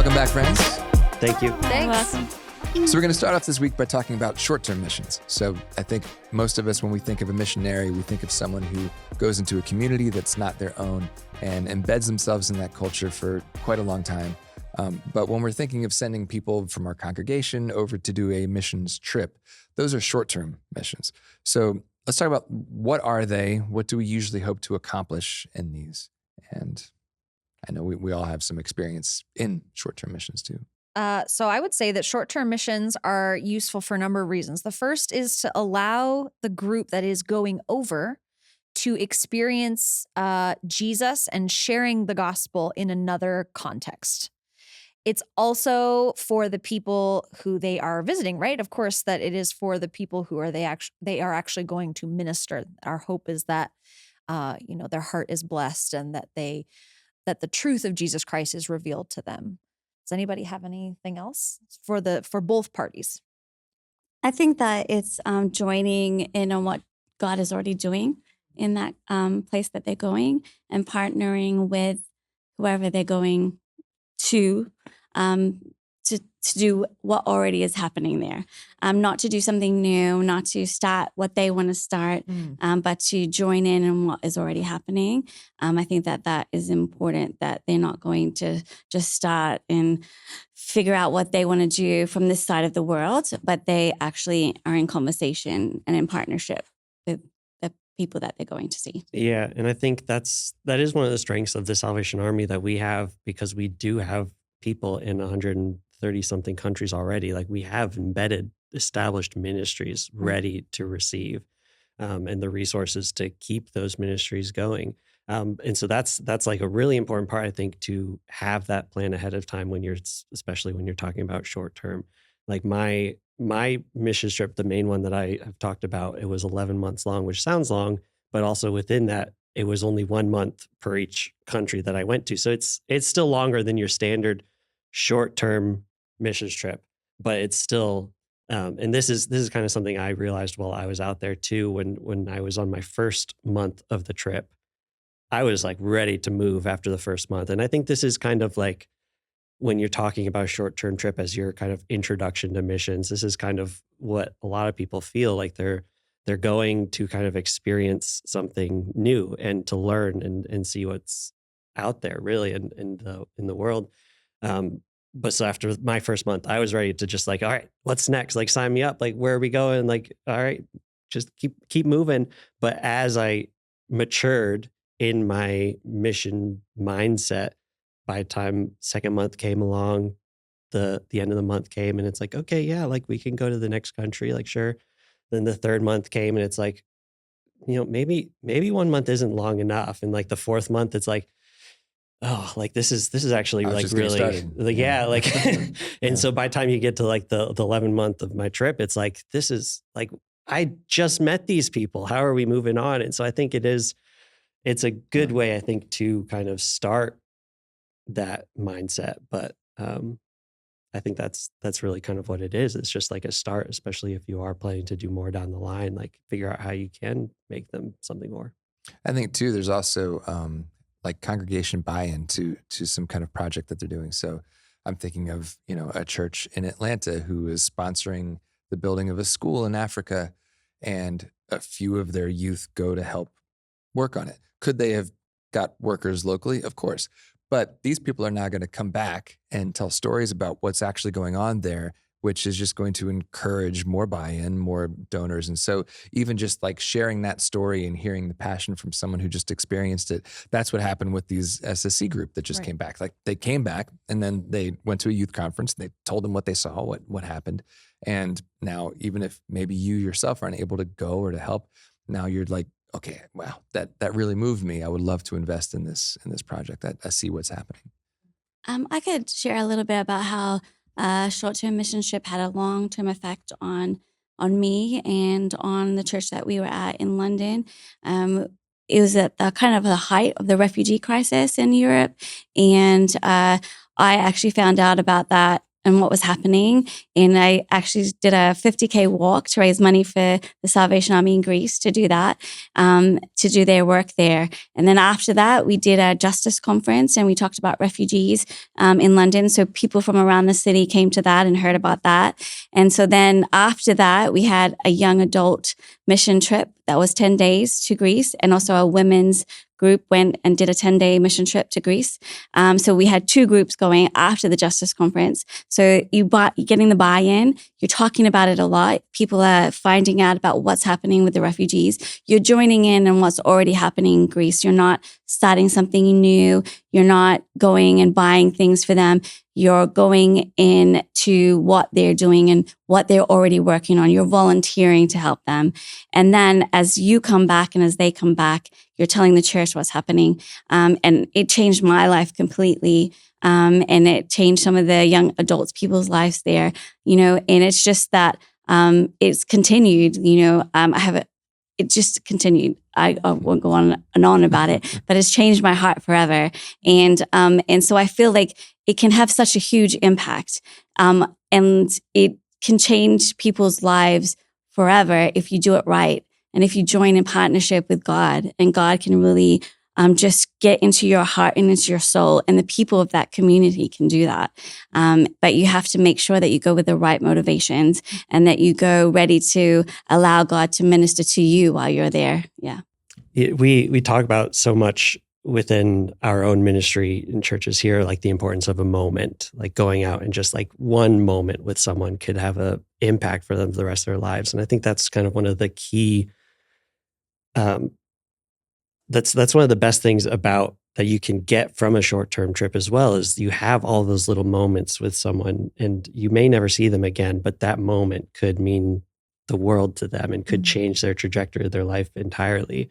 Welcome back, friends. Thank you. Thanks. Welcome. So we're going to start off this week by talking about short-term missions. So I think most of us, when we think of a missionary, we think of someone who goes into a community that's not their own and embeds themselves in that culture for quite a long time. But when we're thinking of sending people from our congregation over to do a missions trip, those are short-term missions. So let's talk about what are they? What do we usually hope to accomplish in these? And I know we all have some experience in short-term missions too. So I would say that short-term missions are useful for a number of reasons. The first is to allow the group that is going over to experience Jesus and sharing the gospel in another context. It's also for the people who they are visiting, right? Of course, that it is for the people who are they are actually going to minister. Our hope is that their heart is blessed and that the truth of Jesus Christ is revealed to them. Does anybody have anything else for both parties? I think that it's joining in on what God is already doing in that place that they're going and partnering with whoever they're going to do what already is happening there. Not to do something new, not to start what they want to start, but to join in on what is already happening. I think that is important, that they're not going to just start and figure out what they want to do from this side of the world, but they actually are in conversation and in partnership with the people that they're going to see. Yeah, and I think that is one of the strengths of the Salvation Army that we have, because we do have people in 130 something countries already. Like, we have embedded, established ministries ready to receive, and the resources to keep those ministries going. And so that's like a really important part, I think, to have that plan ahead of time especially when you're talking about short term. Like my mission trip, the main one that I have talked about, it was 11 months long, which sounds long, but also within that, it was only 1 month per each country that I went to. So it's still longer than your standard short-term missions trip, but it's still, and this is kind of something I realized while I was out there too. When I was on my first month of the trip, I was like ready to move after the first month. And I think this is kind of like, when you're talking about a short-term trip as your kind of introduction to missions, this is kind of what a lot of people feel like. They're going to kind of experience something new and to learn and see what's out there really in the world. But so after my first month, I was ready to just like, all right, what's next? Like, sign me up. Like, where are we going? Like, all right, just keep moving. But as I matured in my mission mindset, by the time second month came along, the end of the month came, and it's like, okay, yeah, like we can go to the next country. Like, sure. Then the third month came, and it's like, maybe 1 month isn't long enough. And like the fourth month, it's like, oh, like this is actually like really, like, yeah, like, and so by the time you get to like the 11th month of my trip, it's like, this is like, I just met these people. How are we moving on? And so I think it's a good way, I think, to kind of start that mindset. But I think that's really kind of what it is. It's just like a start, especially if you are planning to do more down the line, like figure out how you can make them something more. I think too, there's also like congregation buy-in to some kind of project that they're doing. So I'm thinking of, a church in Atlanta who is sponsoring the building of a school in Africa, and a few of their youth go to help work on it. Could they have got workers locally? Of course. But these people are now going to come back and tell stories about what's actually going on there, which is just going to encourage more buy-in, more donors. And so even just like sharing that story and hearing the passion from someone who just experienced it, that's what happened with these SSC group that just came back. Like, they came back and then they went to a youth conference. They told them what they saw, what happened. And now, even if maybe you yourself aren't able to go or to help, now you're like, okay, wow, that really moved me. I would love to invest in this project. I see what's happening. I could share a little bit about how short-term mission trip had a long-term effect on me and on the church that we were at in London. It was at the kind of the height of the refugee crisis in Europe, and I actually found out about that and what was happening. And I actually did a 50K walk to raise money for the Salvation Army in Greece to do that, to do their work there. And then after that, we did a justice conference and we talked about refugees in London. So people from around the city came to that and heard about that. And so then after that, we had a young adult mission trip that was 10 days to Greece, and also a women's group went and did a 10-day mission trip to Greece. So we had two groups going after the Justice Conference. So you're getting the buy-in, you're talking about it a lot. People are finding out about what's happening with the refugees. You're joining in on what's already happening in Greece. You're not starting something new. You're not going and buying things for them. You're going into what they're doing and what they're already working on. You're volunteering to help them. And then as you come back and as they come back, you're telling the church what's happening. And it changed my life completely. And it changed some of the young adults, people's lives there, and it's just that it's continued, it just continued. I won't go on and on about it, but it's changed my heart forever. And so I feel like it can have such a huge impact. And it can change people's lives forever if you do it right. And if you join in partnership with God, and God can really just get into your heart and into your soul, and the people of that community can do that. But you have to make sure that you go with the right motivations and that you go ready to allow God to minister to you while you're there. Yeah. We talk about so much within our own ministry in churches here, like the importance of a moment, like going out and just like one moment with someone could have a impact for them for the rest of their lives. And I think that's kind of one of the key, that's one of the best things about that you can get from a short-term trip as well, is you have all those little moments with someone and you may never see them again, but that moment could mean the world to them and could change their trajectory of their life entirely.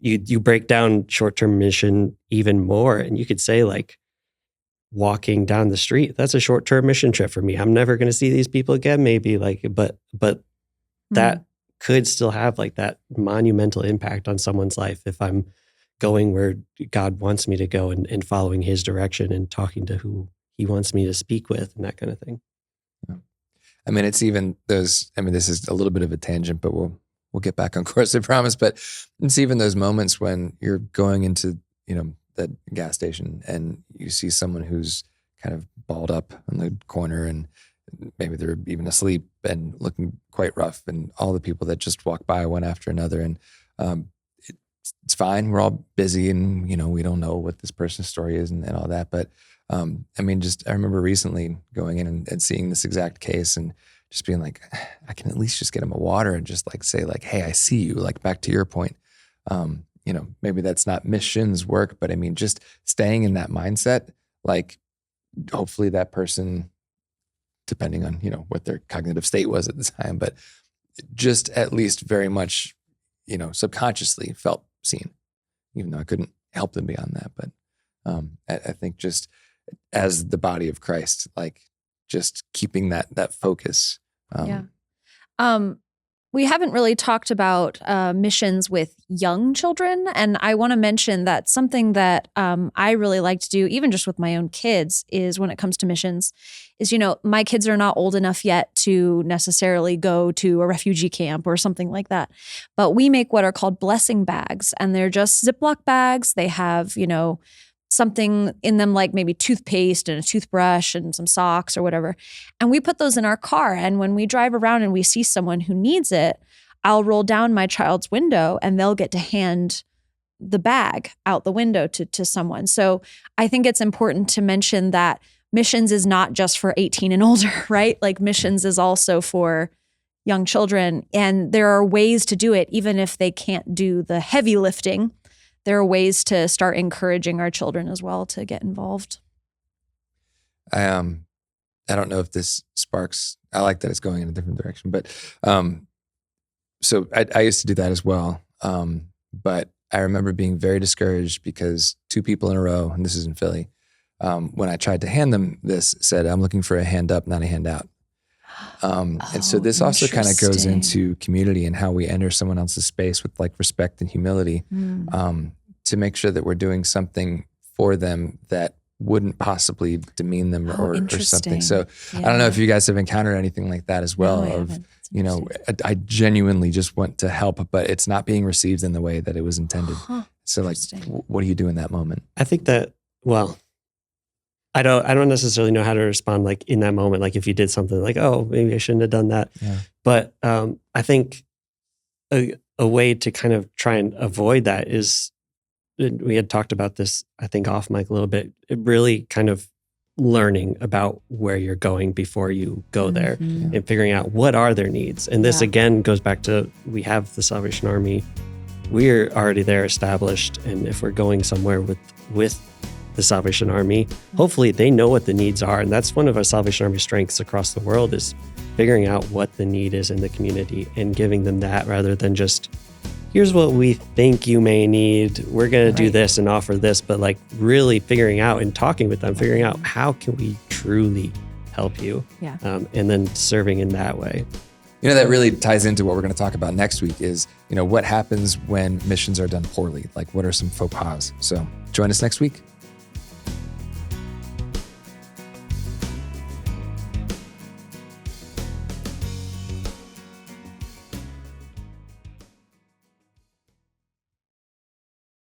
You break down short-term mission even more, and you could say like walking down the street, that's a short-term mission trip for me. I'm never going to see these people again, maybe, like, but that could still have like that monumental impact on someone's life if I'm going where God wants me to go and following his direction and talking to who he wants me to speak with and that kind of thing. Yeah. I mean, it's even those, this is a little bit of a tangent, but we'll get back on course, I promise. But it's even those moments when you're going into, that gas station and you see someone who's kind of balled up in the corner and maybe they're even asleep and looking quite rough, and all the people that just walk by one after another. And it's fine. We're all busy and, we don't know what this person's story is and all that. But I remember recently going in and seeing this exact case and just being like, I can at least just get him a water and just like say like, hey, I see you, like back to your point. Maybe that's not missions work, but just staying in that mindset, like hopefully that person, depending on, what their cognitive state was at the time, but just at least very much, subconsciously felt seen, even though I couldn't help them beyond that. But I think just as the body of Christ, like just keeping that focus. We haven't really talked about missions with young children. And I want to mention that something that I really like to do, even just with my own kids, is when it comes to missions, is, my kids are not old enough yet to necessarily go to a refugee camp or something like that. But we make what are called blessing bags. And they're just Ziploc bags. They have, something in them like maybe toothpaste and a toothbrush and some socks or whatever. And we put those in our car. And when we drive around and we see someone who needs it, I'll roll down my child's window and they'll get to hand the bag out the window to someone. So I think it's important to mention that missions is not just for 18 and older, right? Like missions is also for young children. And there are ways to do it, even if they can't do the heavy lifting. There are ways to start encouraging our children as well to get involved. I don't know if this sparks, I like that it's going in a different direction, but so I used to do that as well. But I remember being very discouraged because two people in a row, and this is in Philly, when I tried to hand them this, said, I'm looking for a hand up, not a handout. And so this also kind of goes into community and how we enter someone else's space with like respect and humility, to make sure that we're doing something for them that wouldn't possibly demean them or something. interesting. So I don't know if you guys have encountered anything like that as well. No, I of haven't. That's you know, interesting. I genuinely just want to help, but it's not being received in the way that it was intended. Huh. So like, Interesting. what do you do in that moment? I think that, well, I don't necessarily know how to respond like in that moment. Like if you did something like, oh, maybe I shouldn't have done that. Yeah. But I think a way to kind of try and avoid that is, we had talked about this, I think off mic a little bit, it really kind of learning about where you're going before you go there Mhm. and figuring out what are their needs. And this Yeah. again goes back to, we have the Salvation Army. We're already there established. And if we're going somewhere with the Salvation Army, hopefully they know what the needs are. And that's one of our Salvation Army strengths across the world, is figuring out what the need is in the community and giving them that, rather than just, here's what we think you may need. We're going to do Right. this and offer this, but like really figuring out and talking with them, figuring out how can we truly help you, Yeah. and then serving in that way. You know, that really ties into what we're going to talk about next week is, you know, what happens when missions are done poorly? Like, what are some faux pas? So join us next week.